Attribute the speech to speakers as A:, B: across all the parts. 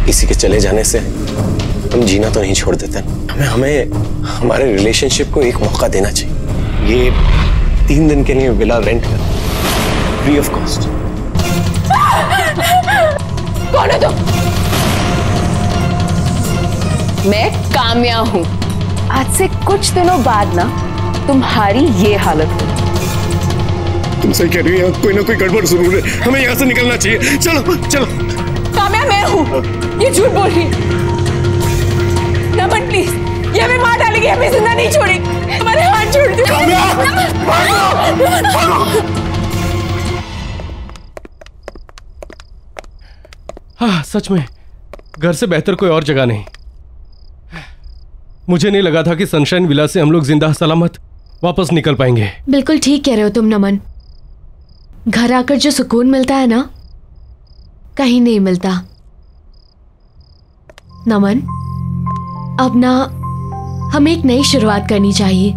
A: किसी के चले जाने से हम जीना तो नहीं छोड़ देते। हमें हमारे रिलेशनशिप को एक मौका देना चाहिए। ये 3 दिन के लिए विला रेंट कर, फ्री ऑफ कॉस्ट।
B: कौन है तुम? मैं काम्या हूँ। आज से कुछ दिनों बाद ना तुम्हारी ये हालत हो।
A: तुम सही कह रही हो, कोई ना कोई गड़बड़ जरूर है। हमें यहाँ से निकलना चाहिए। चलो चलो।
B: काम्या मैं हूँ, ये झूठ बोल रही है। नमन प्लीज, ये हमें मार डालेगी, हमें जिंदा नहीं छोड़ेगी। हमारे हाथ छोड़ दो।
A: काम्या,
C: हाँ, सच में घर से बेहतर कोई और जगह नहीं। मुझे नहीं लगा था कि सनशाइन विला से हम लोग जिंदा सलामत वापस निकल पाएंगे।
D: बिल्कुल ठीक कह रहे हो तुम नमन। घर आकर जो सुकून मिलता है ना, कहीं नहीं मिलता। नमन, अब ना हमें एक नई शुरुआत करनी चाहिए,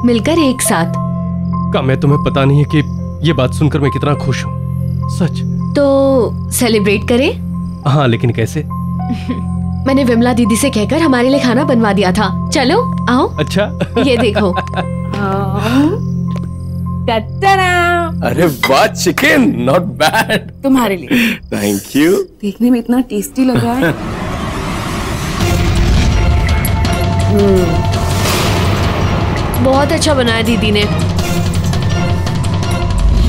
D: मिलकर एक साथ।
C: काम्या, तुम्हें पता नहीं है कि ये बात सुनकर मैं कितना खुश हूँ। सच।
D: तो सेलिब्रेट करें?
C: हाँ, लेकिन कैसे?
D: मैंने विमला दीदी से कहकर हमारे लिए खाना बनवा दिया था। चलो आओ।
C: अच्छा।
D: ये देखो।
A: अरे वाह, चिकन नॉट बैड।
E: तुम्हारे लिए।
A: Thank you.
E: देखने में इतना टेस्टी लग रहा है।
D: बहुत अच्छा बनाया दीदी ने।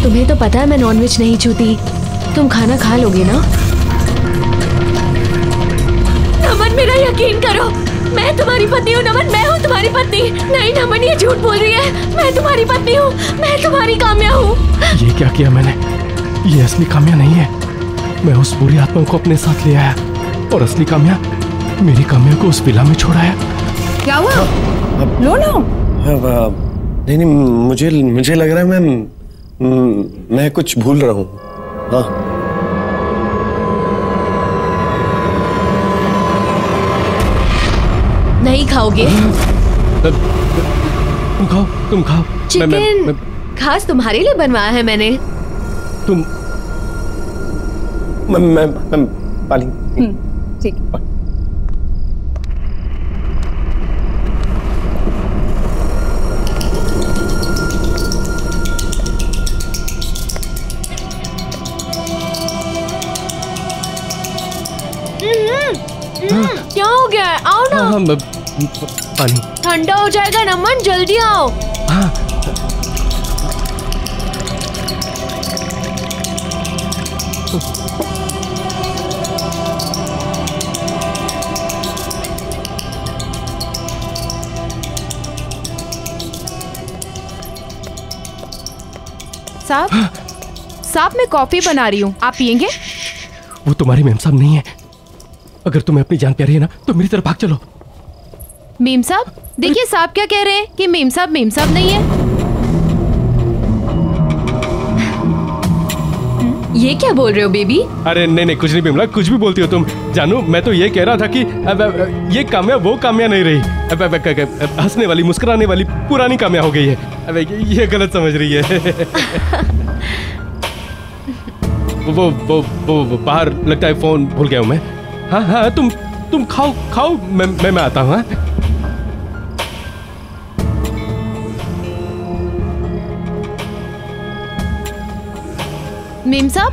D: तुम्हें तो पता है मैं नॉनवेज नहीं छूती। तुम खाना खा लोगे ना? नमन, मेरा यकीन करो, मैं तुम्हारी पत्नी हूँ। नमन, मैं हूँ तुम्हारी पत्नी। नहीं नमन, ये झूठ बोल रही है। मैं तुम्हारी पत्नी हूँ, मैं तुम्हारी काम्या हूँ।
C: ये क्या किया मैंने? ये असली काम्या नहीं है। मैं उस बुरी आत्मा को अपने साथ ले आया और असली काम्या मेरी काम्या को उस विला में छोड़ाया।
E: क्या हुआ? लो लो।
A: नहीं, मुझे लग रहा है मैं कुछ भूल रहा हूँ। हाँ।
D: नहीं खाओगे?
C: तुम खाओ, तुम खाओ।
D: चिकन खास तुम्हारे लिए बनवाया है मैंने।
C: तुम
A: मैं पाली।
E: ठीक।
D: क्या हो गया है? आओ ना।
C: हाँ, पानी
D: ठंडा हो जाएगा नमन, जल्दी आओ।
C: हाँ।
B: साहब मैं कॉफी बना रही हूँ, आप पियेंगे?
C: वो तुम्हारी मेम साहब नहीं है। अगर तुम्हें अपनी जान प्यारी है ना तो मेरी तरफ भाग चलो।
B: मेम साहब, देखिए साहब क्या कह रहे हैं कि मेम साहब नहीं है।
D: ये क्या बोल रहे हो बेबी?
C: अरे नहीं, कुछ नहीं बिमला, कुछ भी बोलती हो तुम। जानू, मैं तो ये कह रहा था कि ये काम्या वो काम्या नहीं रही। हंसने वाली, मुस्कुराने वाली पुरानी काम्या हो गई है। ये गलत समझ रही है। वो बाहर लगता है फोन भूल गया हूँ मैं। हाँ, तुम खाओ, मैं आता हूँ। हाँ?
B: मेम साहब,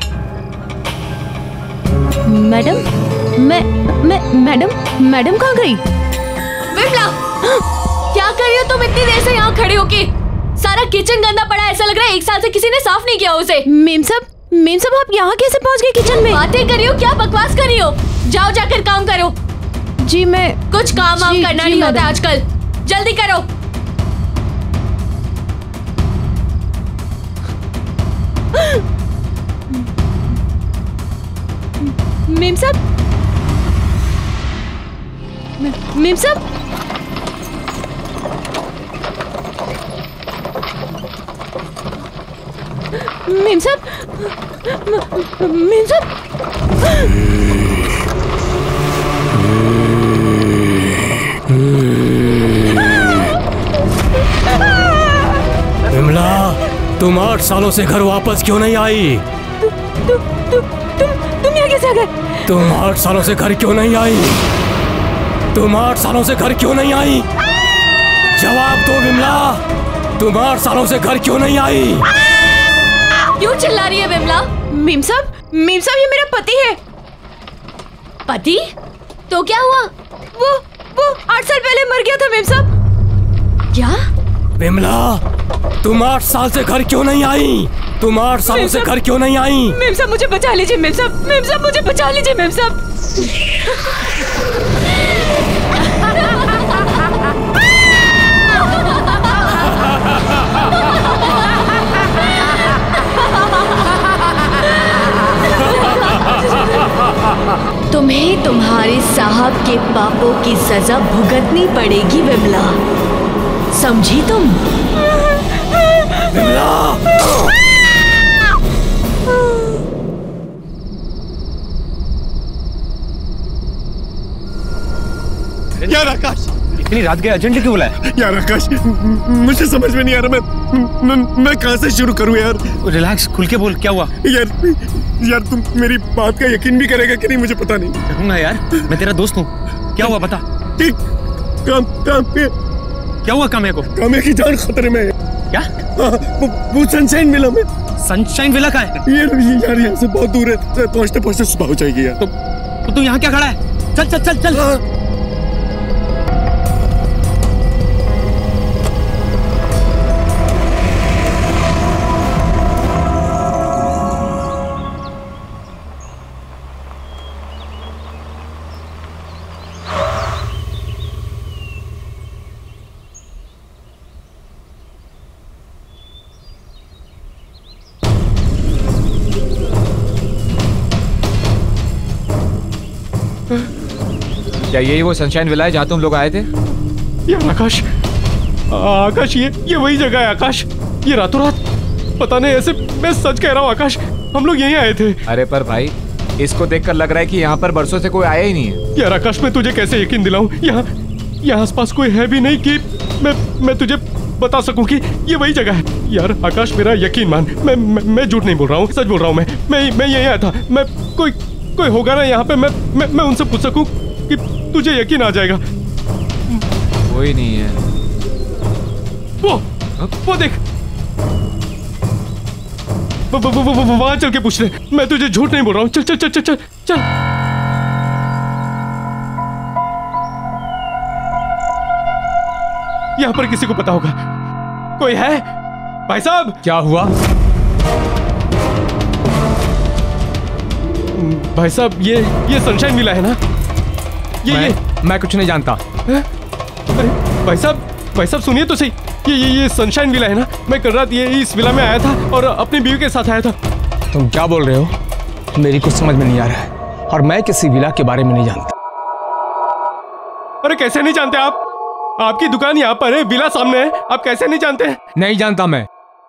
B: मैडम कहाँ गई?
D: विमला, क्या कर रही हो तुम इतनी देर से यहाँ खड़े होके? सारा किचन गंदा पड़ा है, ऐसा लग रहा है 1 साल से किसी ने साफ नहीं किया उसे।
B: मेम साहब आप यहाँ कैसे पहुँच गए किचन में?
D: बातें कर रही हो, क्या बकवास कर रही हो? जाओ जाकर काम करो।
B: जी मैं
D: कुछ काम वाम करना नहीं होता आजकल, जल्दी करो।
B: मेम साहब,
F: तुम 8 सालों से घर वापस क्यों नहीं आई?
B: तुम यहाँ कैसे आ गए?
F: तुम 8 सालों से घर क्यों नहीं आई? तुम 8 सालों से घर क्यों नहीं आई? जवाब दो विमला, तुम 8 सालों से घर क्यों नहीं आई?
D: क्यों चिल्ला रही है विमला?
B: मीम साहब ये मेरा पति है।
D: पति? तो क्या हुआ?
B: वो 8 साल पहले मर गया था मीम साहब।
D: क्या?
F: विमला, तुम 8 साल से घर क्यों नहीं आई? तुम 8 सालों से घर क्यों नहीं आई?
B: मीम साहब मुझे बचा लीजिए, मीम साहब मुझे बचा लीजिए मीम साहब।
D: तुम्हें तुम्हारे साहब के पापों की सजा भुगतनी पड़ेगी विमला, समझी तुम?
F: विमला!
A: यार आकाश,
G: इतनी रात के अर्जेंट क्यों बुलाया?
A: यार आकाश, मुझे समझ में नहीं आ रहा, मैं कहाँ से शुरू करूँ यार?
G: रिलैक्स, खुल के बोल, क्या हुआ?
A: यार तुम मेरी बात का यकीन भी करेगा कि नहीं मुझे पता नहीं।
G: करूंगा यार, मैं तेरा दोस्त हूँ। क्या हुआ बता।
A: ठीक,
G: क्या हुआ काम्या को?
A: काम्या की जान खतरे में है।
G: क्या?
A: वो सनशाइन विला में।
G: सनशाइन विला का है?
A: यार यहाँ से बहुत दूर है, पहुँचते पहुँचते सुबह हो जाएगी यार।
G: तो तू यहाँ क्या खड़ा है? चल चल चल चल।
H: क्या यही वो सनशाइन विला है जहाँ तुम लोग आए थे?
C: यार आकाश ये वही जगह है आकाश। ये रातों रात पता नहीं, ऐसे मैं सच कह रहा हूँ आकाश, हम लोग यहीं आए थे।
H: अरे पर भाई, इसको देखकर लग रहा है कि यहाँ पर बरसों से कोई आया ही नहीं है।
C: यार आकाश, मैं तुझे कैसे यकीन दिलाऊं? यहाँ आसपास कोई है भी नहीं कि मैं तुझे बता सकूं कि ये वही जगह है। यार आकाश, मेरा यकीन मान, मैं झूठ नहीं बोल रहा हूँ, सच बोल रहा हूँ। मैं यहीं आया था। मैं कोई होगा ना यहाँ पे, मैं उनसे पूछ सकूं कि तुझे यकीन आ जाएगा।
H: कोई नहीं है।
C: वो देख, वहां चल के पूछ ले। मैं तुझे झूठ नहीं बोल रहा हूँ। चल चल चल चल चल चल। यहाँ पर किसी को पता होगा। कोई है भाई साहब?
H: क्या हुआ
C: भाई साहब? ये सनशाइन विला है ना?
H: मैं कुछ नहीं जानता।
C: अरे भाई साहब सुनिए तो सही। ये सनशाइन विला है ना? मैं कल रात इस विला में आया था और अपनी बीवी के साथ आया था।
G: तुम क्या बोल रहे हो? मेरी कुछ समझ में नहीं आ रहा है, और मैं किसी विला के बारे में नहीं जानता।
C: अरे कैसे नहीं जानते आप? आपकी दुकान यहाँ पर है, विला सामने है, आप कैसे नहीं जानते हैं?
H: नहीं जानता, मैं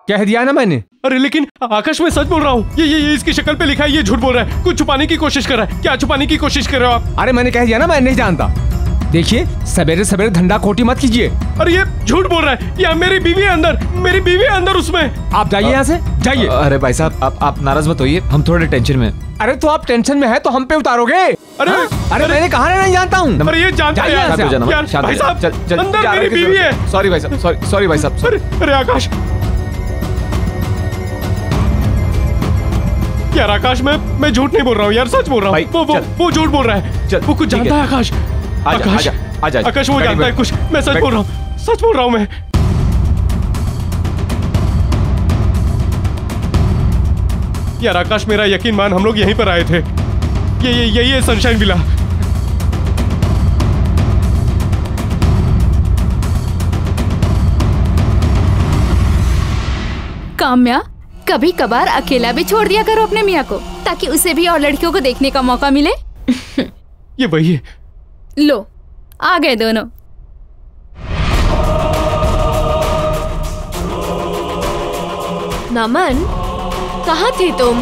H: कह दिया ना मैंने।
C: अरे लेकिन आकाश, मैं सच बोल रहा हूँ। ये इसकी शक्ल पे लिखा है, ये झूठ बोल रहा है। कुछ छुपाने की कोशिश कर रहा है। क्या छुपाने की कोशिश कर रहे हो आप?
H: अरे मैंने कह दिया ना, मैं नहीं जानता। देखिए, सवेरे सवेरे धंधा खोटी मत कीजिए।
C: अरे ये झूठ बोल रहा है। या मेरी बीवी है अंदर उसमें।
H: आप जाइए यहाँ से, जाइए। अरे भाई साहब, आप नाराज मत होइए, हम थोड़े टेंशन में। अरे तो आप टेंशन में है तो हम पे उतारोगे? अरे मैंने कहा नहीं जानता हूँ।
C: अरे ये जानता है यार। भाई साहब, अंदर मेरी बीवी है।
H: सॉरी भाई साहब, सॉरी भाई साहब।
C: अरे आकाश, यार आकाश, मैं झूठ नहीं बोल रहा हूँ यार, सच बोल रहा हूँ। वो झूठ बोल रहा है। वो कुछ जानता है आकाश। आकाश वो जानता है कुछ। मैं सच बोल रहा हूँ, सच बोल रहा हूँ मैं। यार आकाश, मेरा यकीन मान, हम लोग यहीं पर आए थे। यही है सनशाइन विला।
E: काम्या, कभी कभार अकेला भी छोड़ दिया करो अपने मियाँ को, ताकि उसे भी और लड़कियों को देखने का मौका मिले।
C: ये वही है।
E: लो, आ गए दोनों।
D: नमन, कहाँ थे तुम?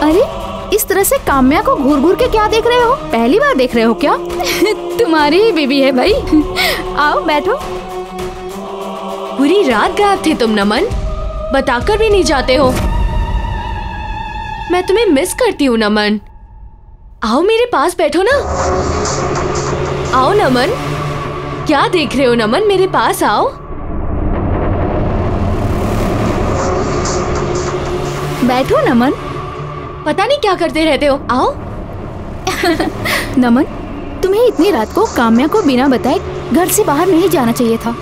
E: अरे इस तरह से काम्या को घूर घूर के क्या देख रहे हो? पहली बार देख रहे हो क्या? तुम्हारी ही बीवी है भाई। आओ बैठो।
D: पूरी रात गायब थे तुम नमन, बताकर भी नहीं जाते हो। मैं तुम्हें मिस करती हूँ नमन। आओ मेरे पास बैठो ना। आओ नमन, क्या देख रहे हो नमन, मेरे पास आओ।
E: बैठो नमन।
D: पता नहीं क्या करते रहते हो, आओ।
E: नमन, तुम्हें इतनी रात को काम्या को बिना बताए घर से बाहर नहीं जाना चाहिए था।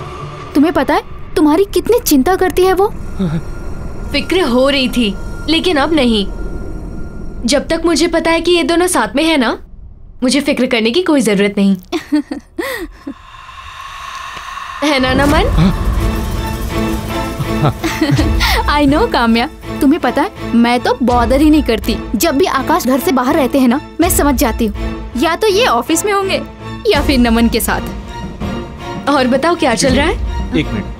E: तुम्हें पता है तुम्हारी कितनी चिंता करती है वो।
D: फिक्र हो रही थी, लेकिन अब नहीं। जब तक मुझे पता है कि ये दोनों साथ में है ना, मुझे फिक्र करने की कोई जरूरत नहीं। है ना नमन?
E: आई नो काम्या, तुम्हें पता है मैं तो बॉदर ही नहीं करती। जब भी आकाश घर से बाहर रहते हैं ना, मैं समझ जाती हूँ या तो ये ऑफिस में होंगे या फिर नमन के साथ।
D: और बताओ क्या चल रहा है?
C: एक मिनट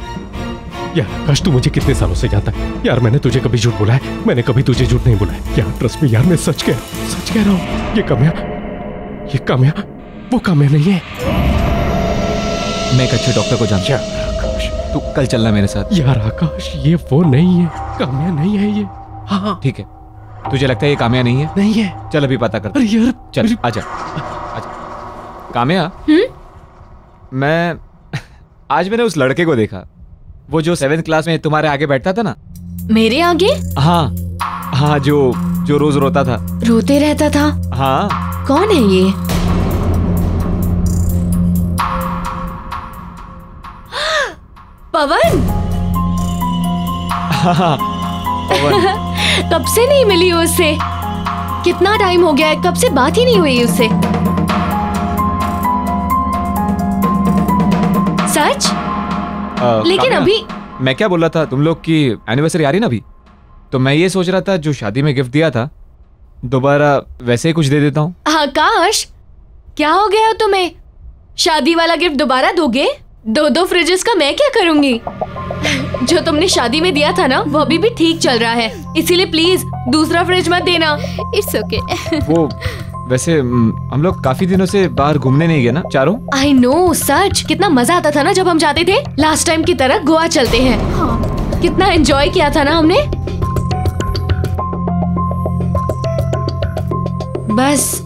C: यार, आकाश तू मुझे कितने सालों से जानता है यार। मैंने तुझे कभी झूठ बोला है? मैंने कभी तुझे झूठ नहीं बोला है यार। ट्रस्ट मी यार, मैं सच कह रहा हूँ। ये काम्या वो काम्या नहीं है।
H: मैं एक अच्छे डॉक्टर को जानता हूँ।
C: आकाश
H: तू कल चलना मेरे साथ।
C: यार आकाश, ये वो नहीं है, काम्या नहीं है ये। हाँ
H: ठीक है, तुझे लगता है ये काम्या नहीं है?
C: नहीं है।
H: चल अभी पता करते।
C: अरे यार
H: चल आजा। काम्या, मैं आज मैंने उस लड़के को देखा, वो जो 7th क्लास में तुम्हारे आगे बैठता था ना।
D: मेरे आगे?
H: हाँ, जो रोज रोता था,
D: रोते रहता था।
H: हाँ।
D: कौन है ये? पवन।
H: हाँ, पवन।
D: कब से नहीं मिली हो उससे? कितना टाइम हो गया है, कब से बात ही नहीं हुई उससे। सच? लेकिन
H: काम्या,
D: अभी
H: मैं क्या बोल रहा था, तुम लोग की एनिवर्सरी आ रही ना अभी, तो मैं ये सोच रहा था जो शादी में गिफ्ट दिया था दोबारा वैसे ही कुछ दे देता हूँ।
D: आकाश, क्या हो गया तुम्हें? शादी वाला गिफ्ट दोबारा दोगे? 2 फ्रिजेस का मैं क्या करूंगी? जो तुमने शादी में दिया था ना, वो अभी भी ठीक चल रहा है, इसीलिए प्लीज दूसरा फ्रिज मत देना।
E: It's okay.
H: वो वैसे हम लोग काफी दिनों से बाहर घूमने नहीं गए ना चारों।
D: आई नो, सच कितना मजा आता था ना जब हम जाते थे। लास्ट टाइम की तरह गोवा चलते हैं। हाँ। कितना एंजॉय किया था ना हमने। बस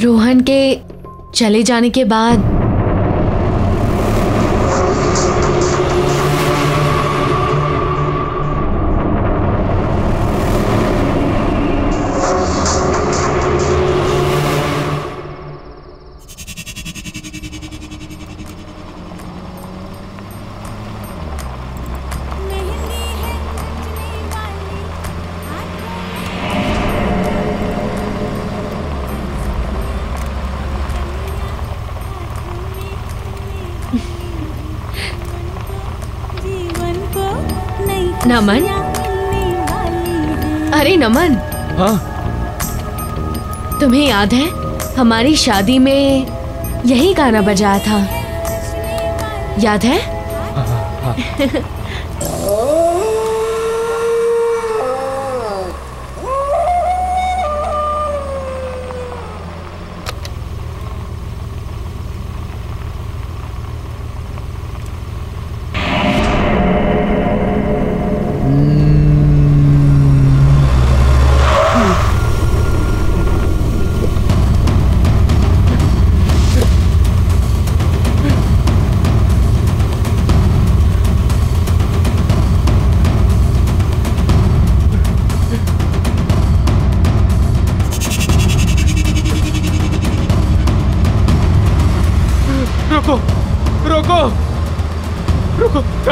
D: रोहन के चले जाने के बाद नमन। अरे नमन।
C: हाँ?
D: तुम्हें याद है हमारी शादी में यही गाना बजाया था, याद है?
C: हाँ।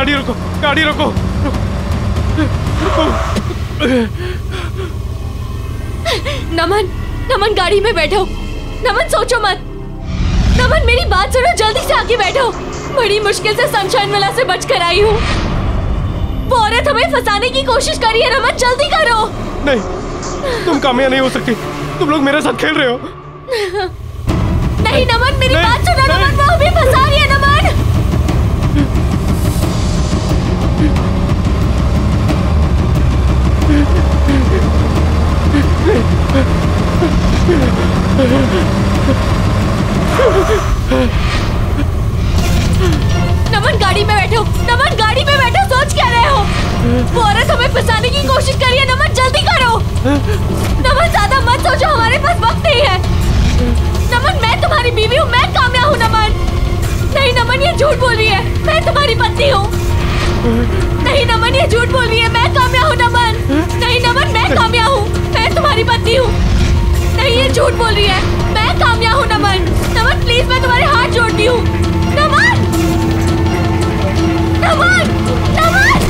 C: रुको, गाड़ी रोको।
D: नमन गाड़ी में बैठो। नमन सोचो मत। नमन मेरी बात सुनो, जल्दी से आके बैठो। बड़ी मुश्किल से सनशाइन वाला से बच कर आई हूँ। वो औरत हमें फंसाने की कोशिश कर रही है। नमन जल्दी करो।
C: नहीं, तुम कामयाब नहीं हो सकती। तुम लोग मेरे साथ खेल रहे हो।
D: नहीं नमन, मेरी बात सुनो। नमन वो हमें फंसा रही है। नमन वो औरत हमें फंसाने की कोशिश कर रही है। नमन जल्दी करो। नमन ज्यादा मत सोचो, हमारे पास वक्त नहीं है। नमन मैं तुम्हारी बीवी हूँ, मैं काम्या हूँ। नमन नहीं, नमन ये झूठ बोल रही है, मैं तुम्हारी पत्नी हूँ। नहीं नमन ये झूठ बोल रही है, मैं काम्या हूँ। नमन नहीं, नमन मैं काम्या हूँ, मैं तुम्हारी पत्नी हूँ। नहीं ये झूठ बोल रही है, मैं काम्या हूँ। नमन नमन प्लीज, मैं तुम्हारे हाथ जोड़ती हूँ। नमन नमन नमन।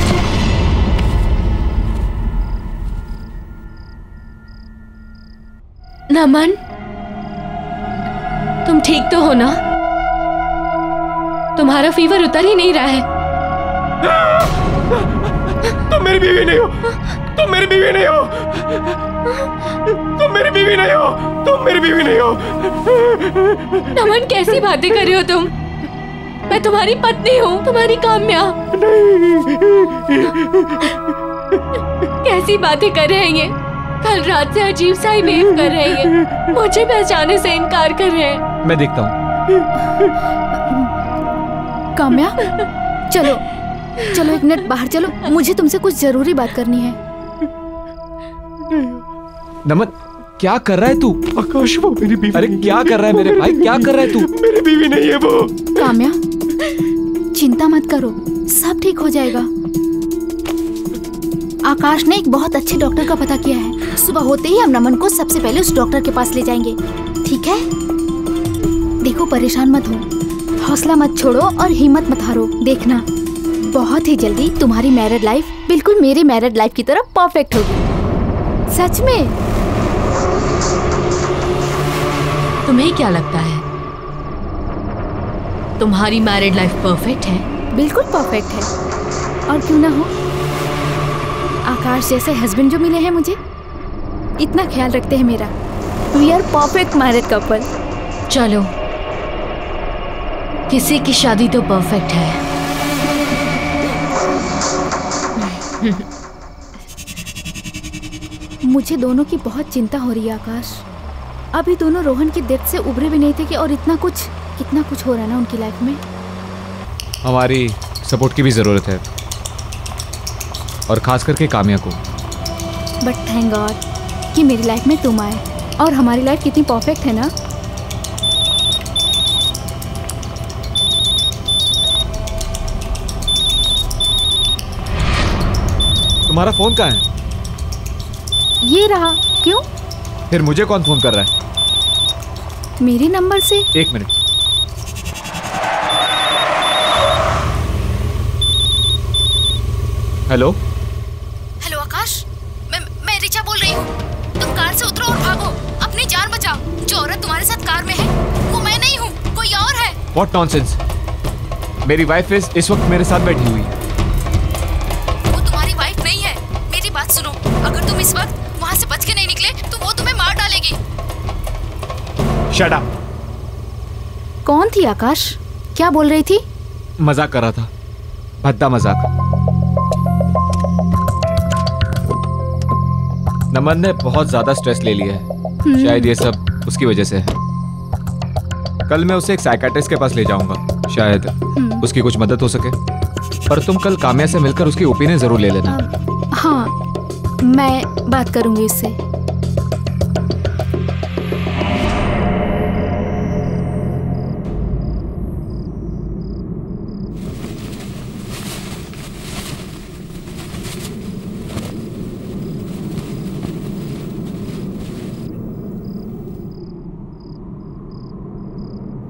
D: नमन तुम ठीक तो हो ना? तुम्हारा फीवर उतर ही नहीं रहा है।
C: तुम मेरी बीवी नहीं हो, तुम मेरी बीवी नहीं हो, तुम मेरी बीवी नहीं हो, तुम मेरी बीवी नहीं हो।
D: नमन कैसी बातें कर रहे हो तुम? मैं तुम्हारी पत्नी हूँ, तुम्हारी काम्या। कैसी बातें कर रहे हैं ये? कल रात से अजीब सा ही बिहेव कर रहे हैं, मुझे पहचाने से इनकार कर रहे हैं।
H: मैं देखता हूँ।
E: काम्या चलो चलो, एक मिनट बाहर चलो, मुझे तुमसे कुछ जरूरी बात करनी है।
H: नमन क्या कर रहा है तू?
C: आकाश वो मेरी बीवी।
H: अरे क्या कर रहा है मेरे भाई, क्या कर रहा है तू?
C: मेरी बीवी नहीं है वो।
E: काम्या चिंता मत करो, सब ठीक हो जाएगा। आकाश ने एक बहुत अच्छे डॉक्टर का पता किया है। सुबह होते ही हम नमन को सबसे पहले उस डॉक्टर के पास ले जाएंगे, ठीक है? देखो परेशान मत हो, हौसला मत छोड़ो और हिम्मत मत हारो। देखना बहुत ही जल्दी तुम्हारी मैरिड लाइफ बिल्कुल मेरी मैरिड लाइफ की तरह परफेक्ट होगी। सच में।
D: तुम्हें क्या लगता है तुम्हारी मैरिड लाइफ परफेक्ट है?
E: बिल्कुल परफेक्ट है, और क्यों ना हो। आकाश जैसे हस्बैंड जो मिले हैं मुझे, इतना ख्याल रखते हैं मेरा। We are perfect married couple.
D: चलो किसी की शादी तो परफेक्ट है।
E: मुझे दोनों की बहुत चिंता हो रही है आकाश। अभी दोनों रोहन की डेथ से उभरे भी नहीं थे कि और कितना कुछ हो रहा है ना उनकी लाइफ में।
H: हमारी सपोर्ट की भी जरूरत है, और खास करके काम्या को।
E: बट थैंक गॉड कि मेरी लाइफ में तुम आए, और हमारी लाइफ कितनी परफेक्ट है ना।
H: तुम्हारा फोन कहाँ है?
E: ये रहा। क्यों?
H: फिर मुझे कौन फोन कर रहा है?
E: मेरे नंबर से।
H: एक मिनट। हेलो
E: हेलो आकाश, मैं रिचा बोल रही हूँ। तुम कार से उतरो और भागो, अपनी जान बचाओ। जो औरत तुम्हारे साथ कार में है वो मैं नहीं हूँ, कोई और है।
H: What nonsense. मेरी वाइफ इस वक्त मेरे साथ बैठी हुई है।
E: वो तुम्हारी वाइफ नहीं है, मेरी बात सुनो। अगर तुम इस वक्त वहाँ से बच के नहीं निकले तो वो तुम्हें मार डालेगी।
H: Shut up.
E: कौन थी आकाश? क्या बोल रही थी?
H: मजाक कर रहा था, भद्दा मजाक। नमन ने बहुत ज्यादा स्ट्रेस ले लिया है, शायद ये सब उसकी वजह से है। कल मैं उसे एक साइकियाट्रिस्ट के पास ले जाऊंगा, शायद उसकी कुछ मदद हो सके। पर तुम कल काम्या से मिलकर उसकी ओपिनियन जरूर ले लेना।
E: हाँ, मैं बात करूंगी उससे।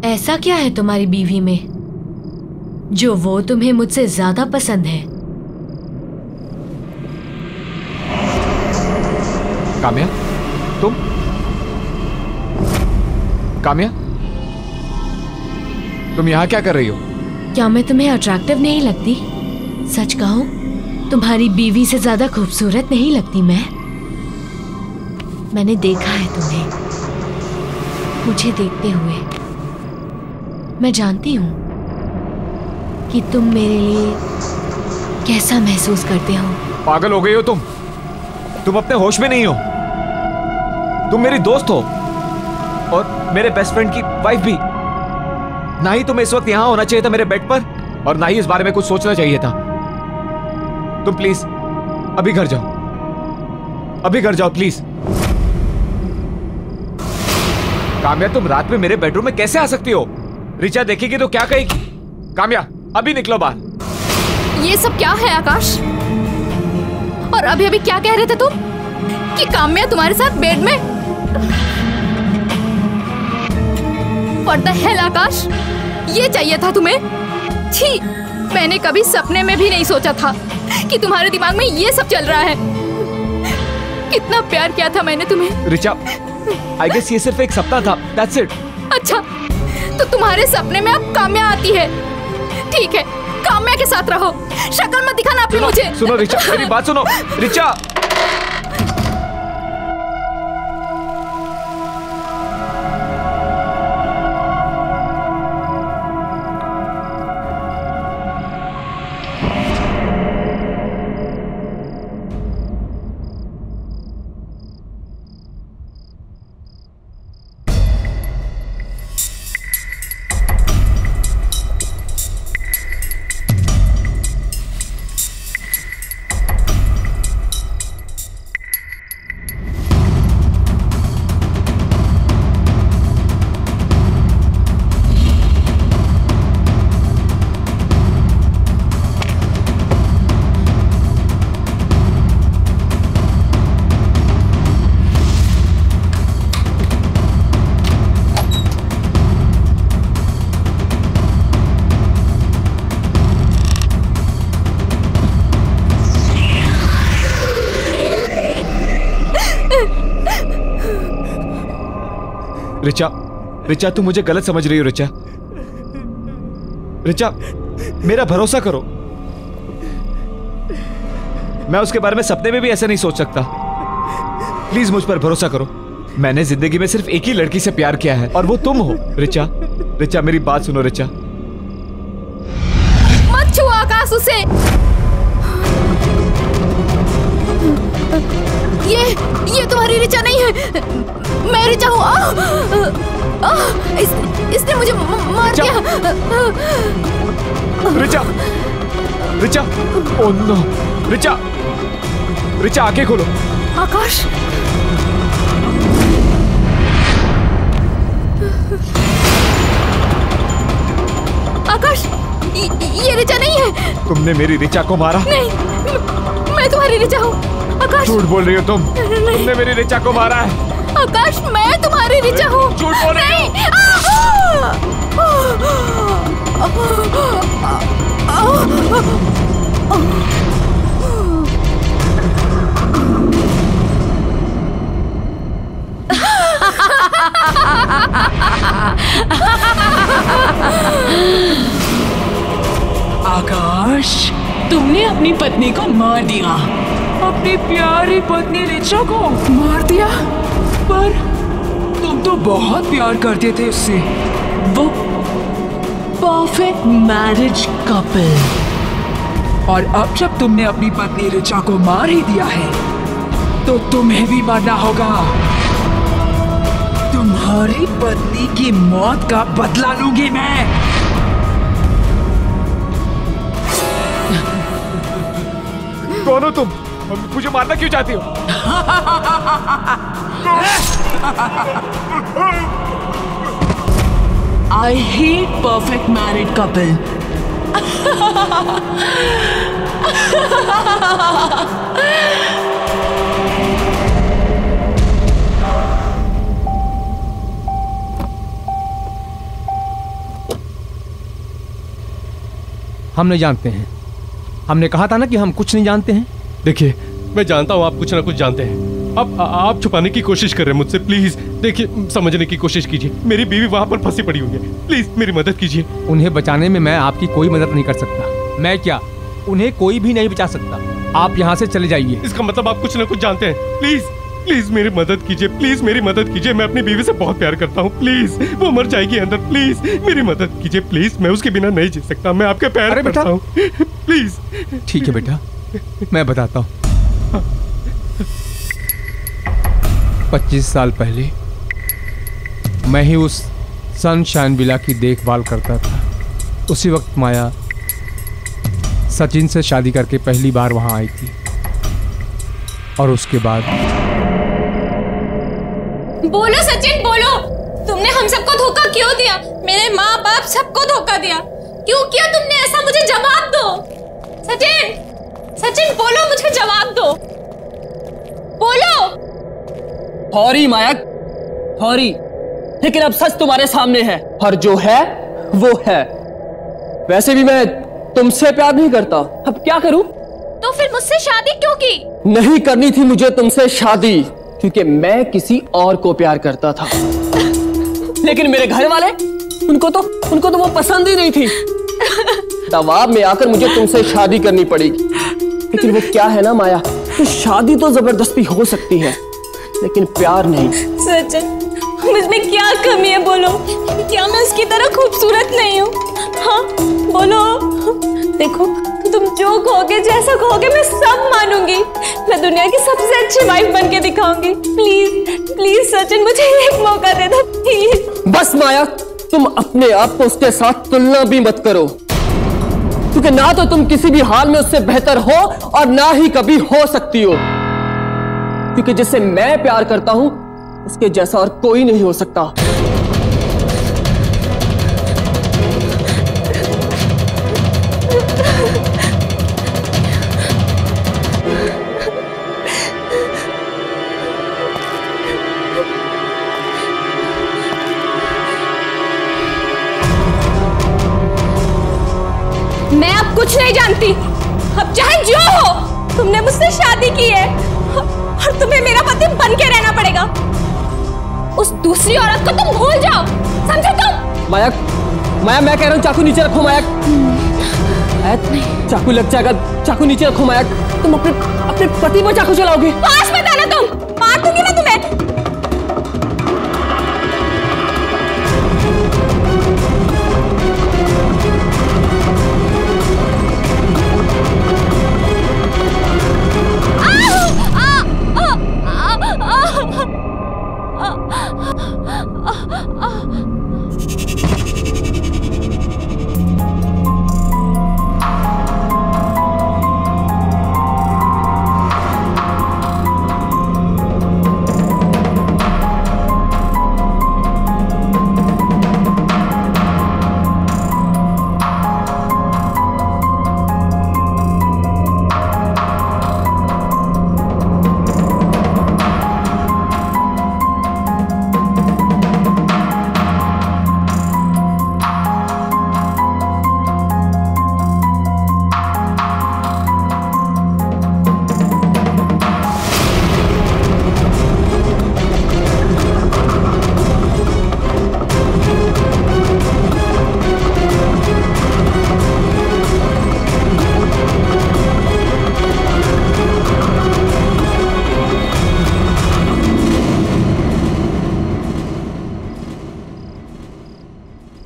D: ऐसा क्या है तुम्हारी बीवी में जो वो तुम्हें मुझसे ज्यादा पसंद है?
H: काम्या, तुम? काम्या, तुम यहाँ क्या कर रही हो?
D: क्या मैं तुम्हें अट्रैक्टिव नहीं लगती? सच कहूं, तुम्हारी बीवी से ज्यादा खूबसूरत नहीं लगती मैंने देखा है तुम्हें, मुझे देखते हुए। मैं जानती हूं कि तुम मेरे लिए कैसा महसूस करते हो।
H: पागल हो गई हो तुम अपने होश में नहीं हो। तुम मेरी दोस्त हो और मेरे बेस्ट फ्रेंड की वाइफ भी। ना ही तुम्हें इस वक्त यहां होना चाहिए था मेरे बेड पर, और ना ही इस बारे में कुछ सोचना चाहिए था। तुम प्लीज अभी घर जाओ, अभी घर जाओ प्लीज। काम्या, तुम रात में मेरे बेडरूम में कैसे आ सकती हो? रिचा देखेगी तो क्या कहेगी? काम्या, अभी निकलो बाहर।
E: ये सब क्या है आकाश? और अभी अभी क्या कह रहे थे तुम कि काम्या तुम्हारे साथ बेड में? What the hell आकाश, ये चाहिए था तुम्हें? छी, मैंने कभी सपने में भी नहीं सोचा था कि तुम्हारे दिमाग में ये सब चल रहा है। कितना प्यार किया था मैंने तुम्हें।
H: रिचा, I guess ये सिर्फ एक सपना था, that's it।
E: अच्छा, तो तुम्हारे सपने में अब काम्या आती है? ठीक है, काम्या के साथ रहो, शक्ल मत दिखाना अपनी मुझे।
H: सुनो रिचा, मेरी बात सुनो। रिचा, रिचा, रिचा, तुम मुझे गलत समझ रही हो। रिचा, रिचा, मेरा भरोसा करो। मैं उसके बारे में सपने में भी ऐसे नहीं सोच सकता। प्लीज मुझ पर भरोसा करो। मैंने जिंदगी में सिर्फ एक ही लड़की से प्यार किया है और वो तुम हो। रिचा, रिचा, मेरी बात सुनो। रिचा,
E: मत छुओ आकाश उसे। ये तुम्हारी रिचा नहीं है, मैं रिचा हूँ। इसने मुझे मार दिया।
H: Richa, Richa, oh no. रिचा, रिचा, आंखें खोलो।
E: आकाश, आकाश, ये रिचा नहीं है।
H: तुमने मेरी रिचा को मारा?
E: नहीं, मैं तुम्हारी रिचा हूँ। आकाश,
H: झूठ बोल रही हो तुम। तुमने मेरी रिचा को मारा है।
E: आकाश, मैं तुम्हारी रिचा हूँ।
H: झूठ बोल रही हो।
B: आकाश, तुमने अपनी पत्नी को मार दिया। अपनी प्यारी पत्नी रिचा को मार दिया? पर तुम तो बहुत प्यार करते थे उससे। वो परफेक्ट मैरिज कपल। और अब जब तुमने अपनी पत्नी रिचा को मार ही दिया है तो तुम्हें भी मरना होगा। तुम्हारी पत्नी की मौत का बदला लूंगी मैं।
H: कौन हो तुम? मुझे मारना क्यों चाहती हो?
B: I hate perfect married couple.
G: हम नहीं जानते हैं। हमने कहा था ना कि हम कुछ नहीं जानते हैं।
C: देखिए, मैं जानता हूँ आप कुछ ना कुछ जानते हैं। अब आप छुपाने की कोशिश कर रहे हैं मुझसे। प्लीज देखिए, समझने की कोशिश कीजिए। मेरी बीवी वहां पर फंसी पड़ी हुई है। प्लीज मेरी मदद कीजिए।
G: उन्हें बचाने में मैं आपकी कोई मदद नहीं कर सकता। मैं क्या, उन्हें कोई भी नहीं बचा सकता। आप यहाँ से चले जाइए।
C: इसका मतलब आप कुछ ना कुछ जानते हैं। प्लीज प्लीज मेरी मदद कीजिए। प्लीज मेरी मदद कीजिए। मैं अपनी बीवी से बहुत प्यार करता हूँ। प्लीज, वो मर जाएगी अंदर। प्लीज मेरी मदद कीजिए। प्लीज, मैं उसके बिना नहीं जी सकता। मैं आपके पैर पड़ता हूँ। प्लीज।
G: ठीक है बेटा, मैं बताता हूँ। 25 साल पहले मैं ही उस सनशाइन विला की देखभाल करता था। उसी वक्त माया सचिन से शादी करके पहली बार वहां आई थी। और उसके बाद
I: बोलो सचिन बोलो, तुमने हम सबको धोखा क्यों दिया? मेरे माँ बाप सबको धोखा दिया, क्यों किया तुमने ऐसा? मुझे जवाब दो सचिन, सचिन बोलो, मुझे जवाब दो, बोलो।
J: सॉरी माया, सॉरी, लेकिन अब सच तुम्हारे सामने है और जो है वो है। वैसे भी मैं तुमसे प्यार नहीं करता, अब क्या करूं?
I: तो फिर मुझसे शादी क्यों की?
J: नहीं करनी थी मुझे तुमसे शादी, क्योंकि मैं किसी और को प्यार करता था। लेकिन मेरे घर वाले, उनको तो वो पसंद ही नहीं थी। दबाव में आकर मुझे तुमसे शादी करनी पड़ेगी। लेकिन वो क्या है ना माया, तो शादी तो जबरदस्ती हो सकती है, लेकिन प्यार नहीं।
I: सचिन, मुझमें क्या कमी है बोलो? क्या मैं उसकी तरह खूबसूरत नहीं हूँ? हाँ बोलो। देखो तुम जो कहोगे, जैसा कहोगे, मैं सब मानूंगी। मैं दुनिया की सबसे अच्छी वाइफ बन के दिखाऊंगी। प्लीज प्लीज सचिन, मुझे एक मौका दे दो प्लीज।
J: बस माया, तुम अपने आप को उसके साथ तुलना भी मत करो, क्योंकि ना तो तुम किसी भी हाल में उससे बेहतर हो और ना ही कभी हो सकती हो। क्योंकि जिससे मैं प्यार करता हूं उसके जैसा और कोई नहीं हो सकता।
I: मैं अब कुछ नहीं जानती। अब चाहे जो हो, तुमने मुझसे शादी की है और तुम्हें मेरा पति बन के रहना पड़ेगा। उस दूसरी औरत को तुम भूल जाओ, समझे तुम?
J: माया, माया मैं कह रहा हूँ चाकू नीचे रखो माया। चाकू लग जाएगा, चाकू नीचे रखो माया। तुम अपने पति पर चाकू चलाओगे?
I: पास मत आना, तुम मार दूंगी मैं तुम्हें।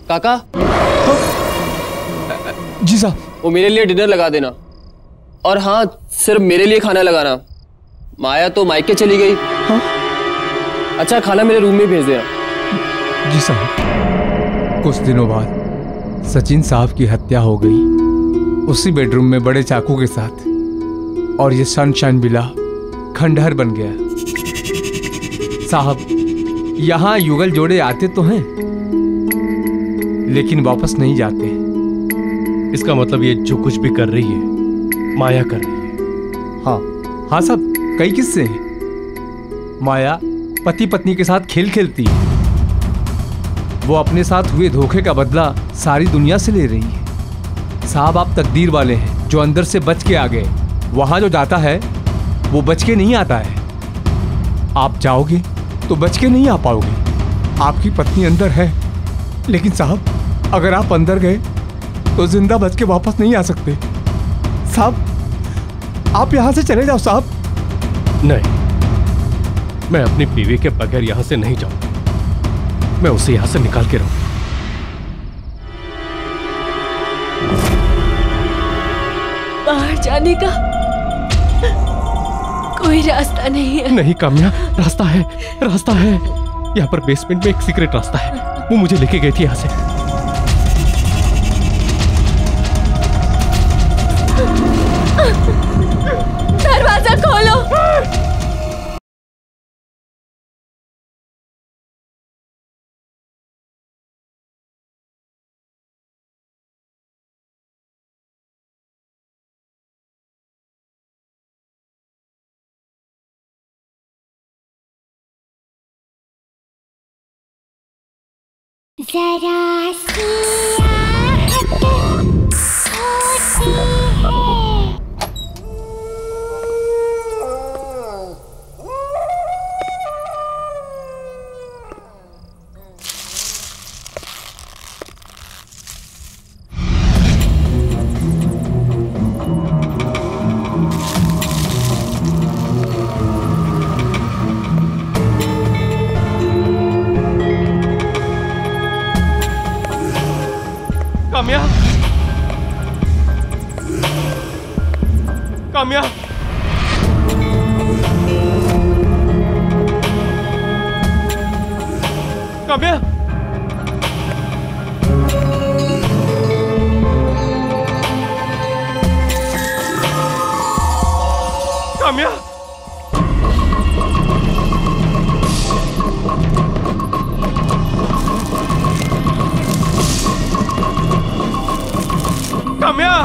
J: काका
G: जी साहब,
J: वो मेरे लिए डिनर लगा देना, और हाँ सिर्फ मेरे लिए खाना लगाना। माया तो मायके चली गई। हाँ? अच्छा खाना मेरे रूम में भेज देना।
G: जी साहब। कुछ दिनों बाद सचिन साहब की हत्या हो गई, उसी बेडरूम में बड़े चाकू के साथ, और ये सनशाइन विला खंडहर बन गया। साहब, यहाँ युगल जोड़े आते तो हैं, लेकिन वापस नहीं जाते।
C: इसका मतलब ये जो कुछ भी कर रही है माया कर रही है।
G: हाँ हाँ साहब, कई किस्से हैं। माया पति पत्नी के साथ खेल खेलती है, वो अपने साथ हुए धोखे का बदला सारी दुनिया से ले रही है। साहब, आप तकदीर वाले हैं जो अंदर से बच के आ गए। वहां जो जाता है वो बच के नहीं आता है। आप जाओगे तो बच के नहीं आ पाओगे। आपकी पत्नी अंदर है, लेकिन साहब अगर आप अंदर गए तो जिंदा बच के वापस नहीं आ सकते। साहब आप यहां से चले जाओ। साहब
C: नहीं, मैं अपनी बीवी के बगैर यहां से नहीं जाऊंगा। मैं उसे यहां से निकाल के रहूंगा।
D: बाहर जाने का कोई रास्ता नहीं है।
C: नहीं काम्या, रास्ता है, रास्ता है। यहाँ पर बेसमेंट में एक सीक्रेट रास्ता है, वो मुझे लेके गई थी यहाँ से।
D: दरवाजा खोलो।
K: जरा सी आहट होती है।
C: काम्या, काम्या, काम्या, काम्या, काम्या,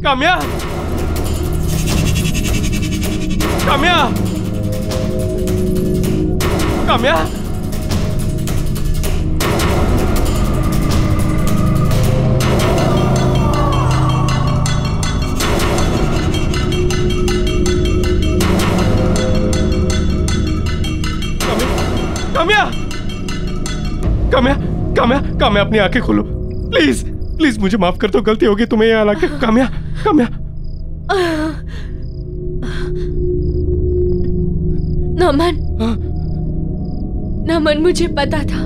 C: काम्या, काम्या, काम्या, काम्या, काम्या, काम्या, काम्या, काम्या, अपनी आंखें खोलो प्लीज, प्लीज मुझे माफ कर दो, गलती होगी तुम्हें यहाँ लाके। काम्या, काम्या,
D: नमन, नमन, मुझे पता था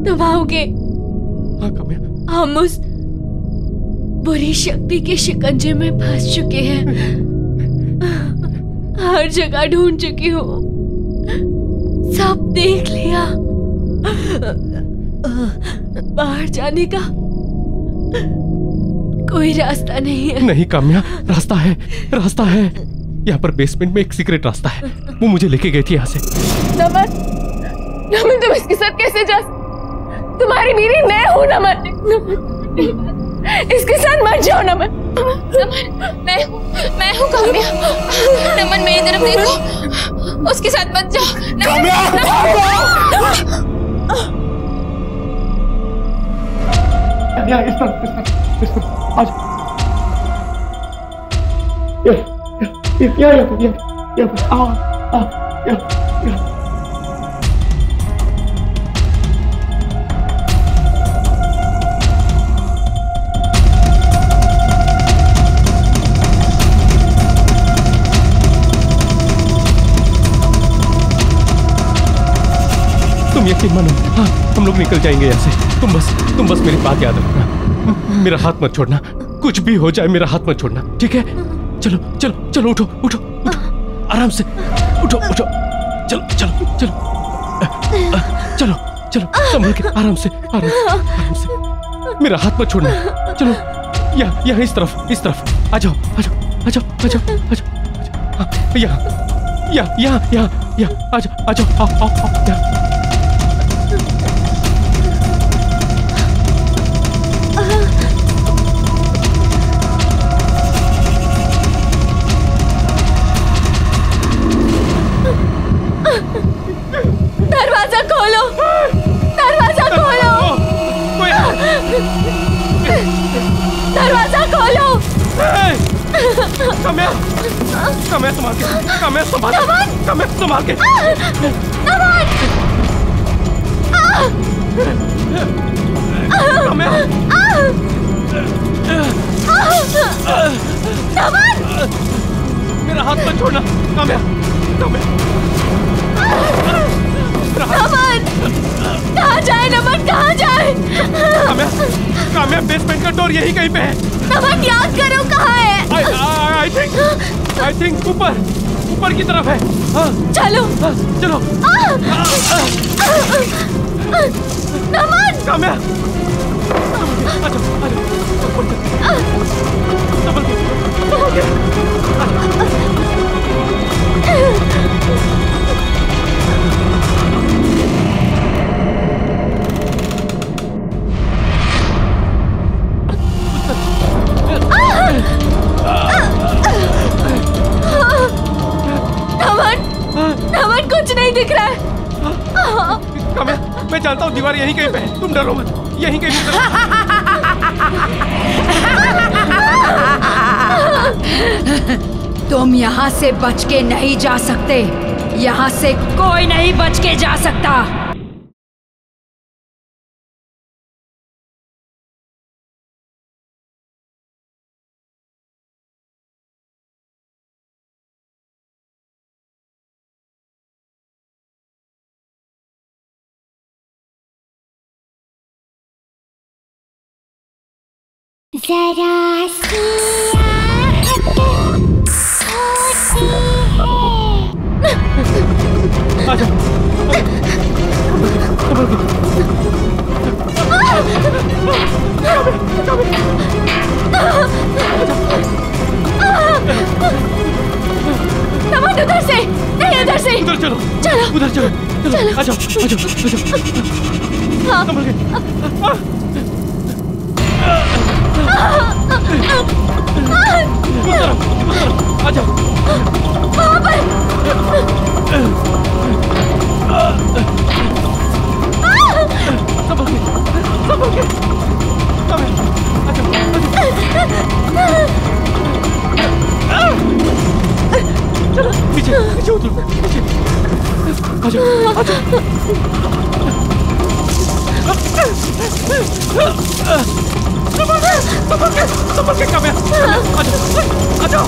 D: तुम आओगे।
C: हाँ काम्या,
D: हम उस बुरी शक्ति के शिकंजे में फंस चुके हैं। हर जगह ढूंढ चुकी हूँ, सब देख लिया। बाहर जाने का कोई रास्ता नहीं है।
C: नहीं काम्या, रास्ता है, रास्ता है। यहाँ पर बेसमेंट में एक सीक्रेट रास्ता है, वो मुझे लेके गई थी यहाँ से।
I: नमन, नमन, तुम इसके साथ कैसे जा? तुम्हारी बीवी मैं हूँ नमन। इसके साथ मत जाओ नमन।
E: नमन, मैं हूँ काम्या। नमन, मेरी तरफ देखो, उसके साथ मत जाओ।
F: काम्या,
C: तुम यकीन मानो, हाँ हम लोग निकल जाएंगे यहाँ से। तुम बस मेरी बात याद रखना, मेरा हाथ मत छोड़ना, कुछ भी हो जाए मेरा हाथ मत छोड़ना, ठीक है? चलो चलो चलो, उठो उठो उठो, आराम से उठो उठो, चलो चलो चलो चलो चलो, संभल के, आराम से आराम से आराम से, मेरा हाथ मत छोड़ना। चलो यहाँ इस तरफ आ जाओ आ जाओ आ जाओ आ जाओ आ जाओ, यहाँ आ जाओ आओ।
D: दरवाजा खोलो, दरवाजा खोलो, दरवाजा खोलो।
C: काम्या, काम्या संभाल के, काम्या संभाल के, काम्या संभाल के।
D: नमन,
C: काम्या,
D: नमन,
C: मेरा हाथ मत छोड़ना, काम्या, काम्या,
D: नमन, कहाँ जाए नमन, कहाँ जाए?
C: काम्या, काम्या, बेसमेंट का डोर यही कहीं पे है।
D: नमन, याद करो कहाँ है?
C: आई थिंक ऊपर की तरफ है। हाँ,
D: चलो
C: चलो।
D: नमन,
C: काम्या, आजा, संभल के, दीवार यहीं कहीं पे है, तुम डरो मत, यहीं कहीं
L: तुम यहाँ से बच के नहीं जा सकते, यहाँ से कोई नहीं बच के जा सकता।
K: जरा सी आहट होती है।
C: आजा।
D: नमन उधर से नहीं, उधर से।
C: उधर चलो,
D: चलो
C: उधर चलो,
D: चलो।
C: आजाओ, आजाओ, आजाओ।
D: हाँ।
C: संभल के। आजाओ।
D: वहाँ पर।
C: संभल के, संभल के। चलो, पीछे, पीछे उतरो, पीछे। आजाओ, आजाओ। संभल के काम्या, आजाओ, आजाओ।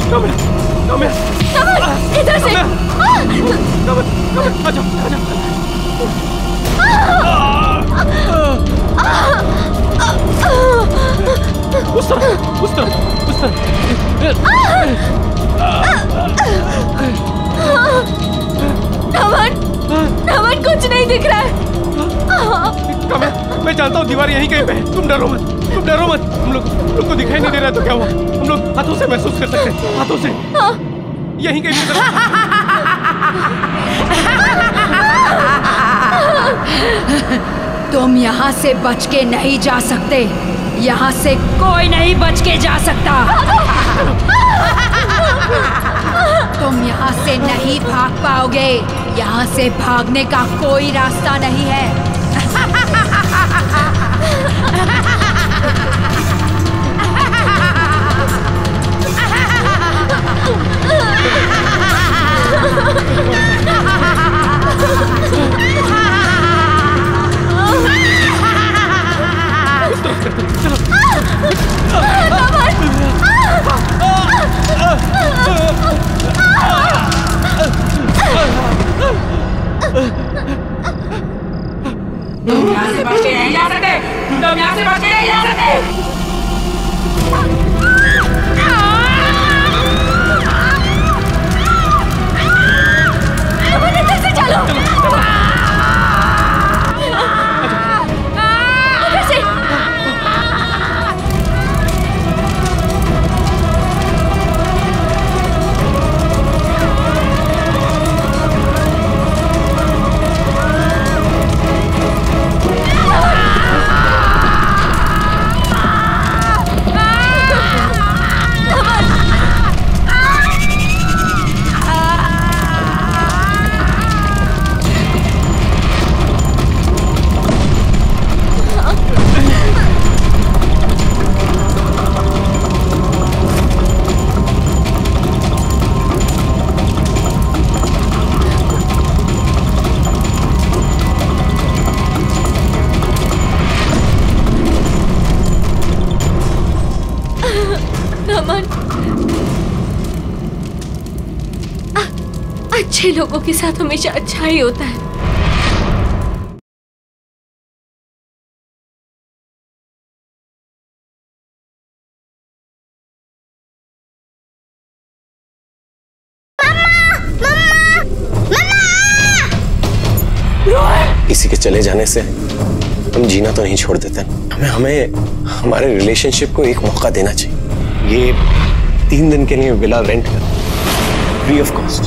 C: काम्या, काम्या,
D: इधर से।
C: आजाओ, आजाओ। उस तरफ, उस तरफ, उस तरफ।
D: नमन, नमन कुछ नहीं दिख रहा है।
C: काम्या, मैं जानता हूँ दीवार यहीं कहीं पे है, तुम डरो मत, तुम डरो मत। हम लोग को दिखाई नहीं दे रहा तो क्या हुआ? हम लोग हाथों से महसूस कर सकते हैं, हाथों से। यहीं कहीं
L: तुम यहाँ से बच के नहीं जा सकते, यहाँ से कोई नहीं बच के जा सकता। तुम यहाँ से नहीं भाग पाओगे, यहाँ से भागने का कोई रास्ता नहीं है।
B: तुम यहाँ से बच के नहीं जा सकते, तुम यहाँ से बच के नहीं जा सकते।
D: इधर से चलो। इधर से। अच्छे लोगों के साथ हमेशा अच्छा ही होता है।
A: किसी के चले जाने से हम जीना तो नहीं छोड़ देते। हमें हमारे रिलेशनशिप को एक मौका देना चाहिए। ये 3 दिन के लिए विला रेंट कर, फ्री ऑफ कॉस्ट।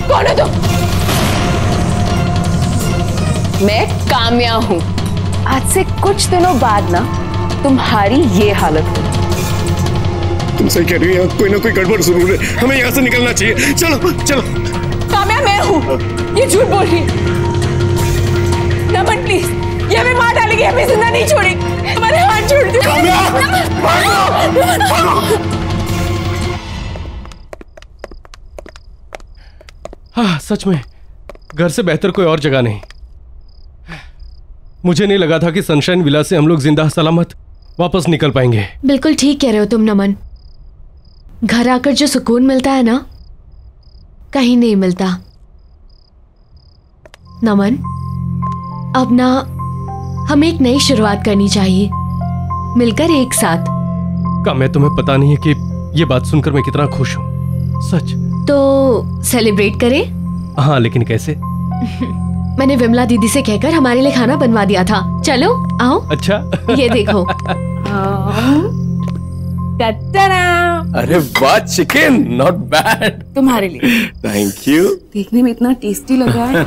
I: कौन है तुम? मैं काम्या हूँ,
M: आज से कुछ दिनों बाद ना तुम्हारी ये हालत हो।
A: तुम सही कह रही हो, कोई ना कोई गड़बड़ जरूर है, हमें यहाँ से निकलना चाहिए। चलो चलो।
I: काम्या मैं हूँ, ये झूठ बोल रही। नमन प्लीज, ये हमें मार डालेगी, हमें जिंदा नहीं छोड़ेगी। हमारे हाथ छोड़ दो।
C: हाँ सच में घर से बेहतर कोई और जगह नहीं। मुझे नहीं लगा था कि सनशाइन विला से हम लोग जिंदा सलामत वापस निकल पाएंगे।
D: बिल्कुल ठीक कह रहे हो तुम नमन। घर आकर जो सुकून मिलता है ना, कहीं नहीं मिलता। नमन, अब ना हमें एक नई शुरुआत करनी चाहिए, मिलकर एक साथ।
C: काम्या, तुम्हें पता नहीं है कि ये बात सुनकर मैं कितना खुश हूँ, सच।
D: तो सेलिब्रेट करें?
C: हाँ, लेकिन कैसे?
D: मैंने विमला दीदी से कहकर हमारे लिए खाना बनवा दिया था। चलो आओ।
C: अच्छा।
D: ये देखो।
A: अरे वाह, चिकन नॉट बैड।
I: तुम्हारे लिए।
A: Thank you.
I: देखने में इतना टेस्टी लग रहा है।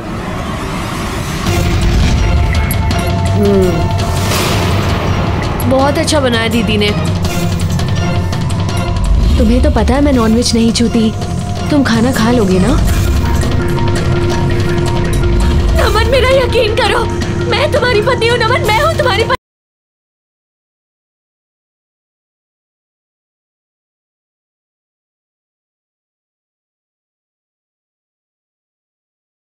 D: बहुत अच्छा बनाया दीदी ने। तुम्हें तो पता है मैं नॉनवेज नहीं छूती, तुम खाना खा लोगे ना? नमन, मेरा यकीन करो, मैं तुम्हारी पत्नी हूँ। नमन, मैं हूँ तुम्हारी पत्नी।